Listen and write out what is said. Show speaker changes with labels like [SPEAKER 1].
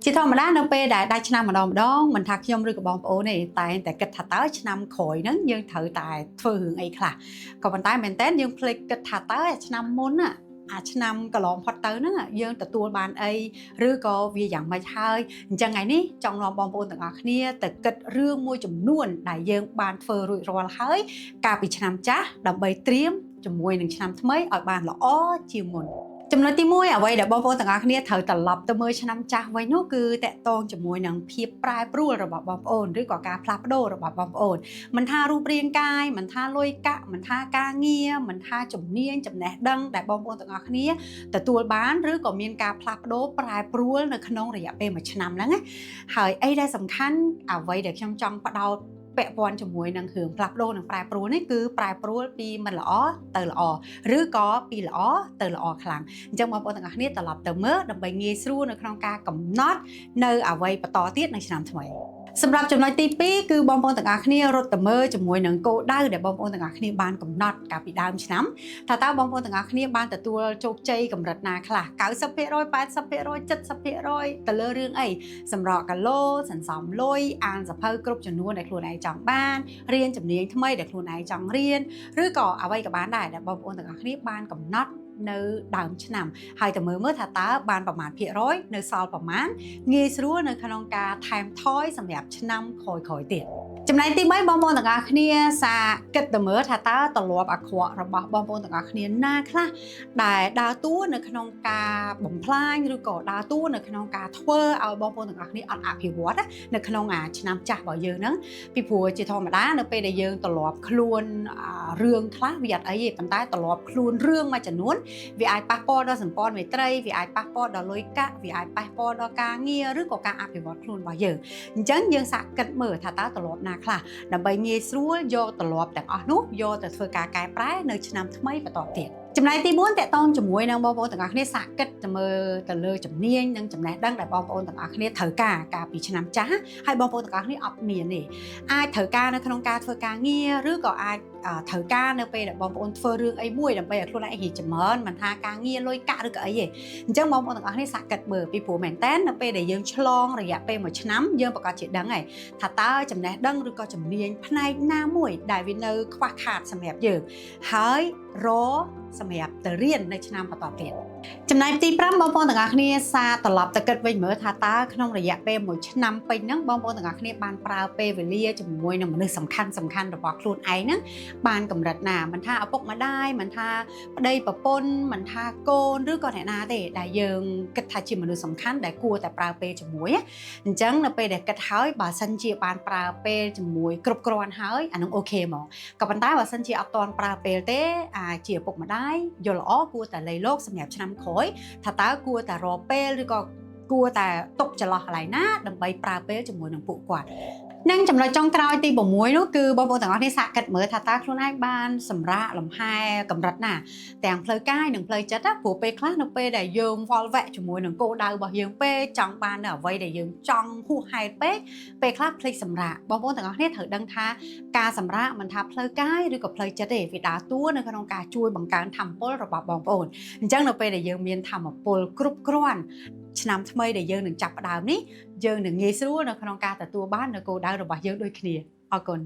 [SPEAKER 1] ជាធម្មតានៅពេលដែលដាច់ឆ្នាំម្ដងមិនថាខ្ញុំឬក៏បងប្អូនទេតែគិតថាតើឆ្នាំក្រោយហ្នឹងយើងត្រូវតែធ្វើរឿងអីខ្លះក៏ប៉ុន្តែមែនតើយើងភ្លេចគិតថាតើឆ្នាំមុនអាឆ្នាំកន្លងផុតទៅហ្នឹងយើងទទួលបានអីឬក៏វាយ៉ាងម៉េចហើយអញ្ចឹងថ្ងៃនេះចង់នាំបងប្អូនទាំងអស់គ្នាទៅគិតរឿងមួយចំនួនដែលយើងបានធ្វើរួចរាល់ហើយកាលពីឆ្នាំចាស់ដើម្បីត្រៀមជាមួយនឹងឆ្នាំថ្មីឲ្យបានល្អជាងមុនចំណុចទី1អ្វីដែលបងប្អូនទាំងអស់គ្នាត្រូវត្រឡប់ទៅមើលឆ្នាំចាស់វិញនោះគឺតកតងជាមួយនឹងភាពប្រែប្រួលរបស់បងប្អូនឬក៏ការផ្លាស់ប្ដូររបស់បងប្អូនមិនថារូបរាងកាយមិនថាលុយកាក់មិនថាការងារមិនថាជំនាញចំណេះដឹងដែលបងប្អូនទាំងអស់គ្នាទទួលបានឬក៏មានការផ្លាស់ប្ដូរប្រែប្រួលនៅក្នុងរយៈពេល1ឆ្នាំហ្នឹងហើយអីដែលសំខាន់អ្វីដែលខ្ញុំចង់ផ្ដោតពាក់ព័ន្ធជាមួយនឹងរឿងផ្លាស់ប្ដូរនិងប្រែប្រួលនេះគឺប្រែប្រួលពីមិនល្អទៅល្អឬក៏ពីល្អទៅល្អខ្លាំងអញ្ចឹងបងប្អូនទាំងអស់គ្នាត្រឡប់ទៅមើលដើម្បីងាយស្រួលនៅក្នុងការកំណត់នៅអ្វីបន្តទៀតនៅឆ្នាំថ្មីសម្រាប់ចំណុចទី2គឺបងប្អូនទាំងអស់គ្នារត់ទៅមើលជាមួយនឹងគោលដៅដែលបងប្អូនទាំងអស់គ្នាបានកំណត់កាលពីដើមឆ្នាំថាតើបងប្អូនទាំងអស់គ្នាបានទទួលជោគជ័យកម្រិតណាខ្លះ 90% 80% 70% ទៅលើរឿងអីសម្រកកាឡូសន្សំលុយអានសភៅគ្រប់ចំនួនដែលខ្លួនឯងចង់បានរៀនជំនាញថ្មីដែលខ្លួនឯងចង់រៀនឬក៏អ្វីក៏បានដែរដែលបងប្អូនទាំងអស់គ្នាបានកំណត់នៅដើមឆ្នាំហើយទៅមើលថាតើបានប្រមាណភាគរយនៅសល់ប្រមាណងាយស្រួលនៅក្នុងការថែមថយសម្រាប់ឆ្នាំក្រោយៗទៀតចំណែកទី3បងប្អូនទាំងអស់គ្នាសាគិតទៅមើលថាតើទម្លាប់អាក្រក់របស់បងប្អូនទាំងអស់គ្នាណាខ្លះដែលដើរតួនៅក្នុងការបំផ្លាញឬក៏ដើរតួនៅក្នុងការធ្វើឲ្យបងប្អូនទាំងអស់គ្នាអត់អភិវឌ្ឍនៅក្នុងឆ្នាំចាស់របស់យើងហ្នឹងពីព្រោះជាធម្មតានៅពេលដែលយើងទម្លាប់ខ្លួនរឿងខ្លះវាអត់អីទេប៉ុន្តែទម្លាប់ខ្លួនរឿងមួយចំនួនវាអាចប៉ះពាល់ដល់សម្ព័ន្ធមេត្រីវាអាចប៉ះពាល់ដល់លុយកាក់វាអាចប៉ះពាល់ដល់ការងារឬក៏ការអភិវឌ្ឍខ្លួនរបស់យើងអញ្ចឹងយើងសាកគិតមើលថាតើទម្លាប់ណាខ្លះដើម្បីងាយស្រួលយកទម្លាប់ទាំងអស់នោះយកទៅធ្វើការកែប្រែនៅឆ្នាំថ្មីបន្តទៀតចំណែកទី4តកតងជាមួយនឹងបងប្អូនទាំងអស់គ្នាសាកគិតទៅមើលទៅលើជំនាញនិងចំណេះដឹងដែលបងប្អូនទាំងអស់គ្នាត្រូវការកាលពីឆ្នាំចាស់ហើយបងប្អូនទាំងអស់គ្នាអត់មានទេអាចត្រូវការនៅក្នុងការធ្វើការងារឬក៏អាចត្រូវការនៅពេលដែលបងប្អូនធ្វើរឿងអីមួយដើម្បីឲ្យខ្លួនឯងរីកចម្រើនមិនថាការងារលុយកាក់ឬក៏អីទេអញ្ចឹងបងប្អូនទាំងអស់គ្នាសាកគិតមើលពីព្រោះមែនតើនៅពេលដែលយើងឆ្លងរយៈពេល1ឆ្នាំយើងប្រកាសជាដឹងហើយថាតើចំណេះដឹងឬក៏ជំនាញផ្នែកណាមួយដែលវានៅខ្វះខាតសម្រាប់យើងហើយរសម្រាប់ទៅរៀននៅឆ្នាំបន្តទៀតចំណែកទី5បងប្អូនទាំងអស់គ្នាសាត្រឡប់ទៅគិតវិញមើលថាតើក្នុងរយៈពេល1ឆ្នាំពេញហ្នឹងបងប្អូនទាំងអស់គ្នាបានប្រើពេលវេលាជាមួយនឹងមនុស្សសំខាន់របស់ខ្លួនឯងហ្នឹងបានកម្រិតណាមិនថាឪពុកម្ដាយមិនថាប្តីប្រពន្ធមិនថាកូនឬក៏អ្នកណាទេដែលយើងគិតថាជាមនុស្សសំខាន់ដែលគួរតែប្រើពេលជាមួយអញ្ចឹងនៅពេលដែលគិតហើយបើសិនជាបានប្រើពេលជាមួយគ្រប់គ្រាន់ហើយអានឹងអូខេហ្មងក៏ប៉ុន្តែបើសិនជាអត់ទាន់ប្រើពេលទេជាឪពុកម្ដាយយល់ល្អគួរតែលៃលោកសម្រាប់ឆ្នាំក្រោយថាតើគួរតែរកពេលឬក៏គួរតែຕົកចន្លោះកន្លែងណាដើម្បីប្រើពេលជាមួយនឹងពួកគាត់និងចំណុចចុងក្រោយទី6នោះគឺបងប្អូនទាំងអស់គ្នាសាកគិតមើលថាតើខ្លួនឯងបានសម្រាកលំហែកម្រិតណាទាំងផ្លូវកាយនិងផ្លូវចិត្តព្រោះពេលខ្លះនៅពេលដែលយើងវល់វែកជាមួយនឹងគោលដៅរបស់យើងពេកចង់បាននៅអ្វីដែលយើងចង់ហួសហេតុពេកពេលខ្លះភ្លេចសម្រាកបងប្អូនទាំងអស់គ្នាត្រូវដឹងថាការសម្រាកមិនថាផ្លូវកាយឬក៏ផ្លូវចិត្តទេវាដើរតួនៅក្នុងការជួយបង្កើនថាមពលរបស់បងប្អូនអញ្ចឹងនៅពេលដែលយើងមានថាមពលគ្រប់គ្រាន់ឆ្នាំថ្មីដែលយើងនឹងចាប់ផ្ដើមនេះយើងនឹងងាយស្រួលនៅក្នុងការទទួលបាននៅគោលដៅរបស់យើងដូចគ្នាអរគុណ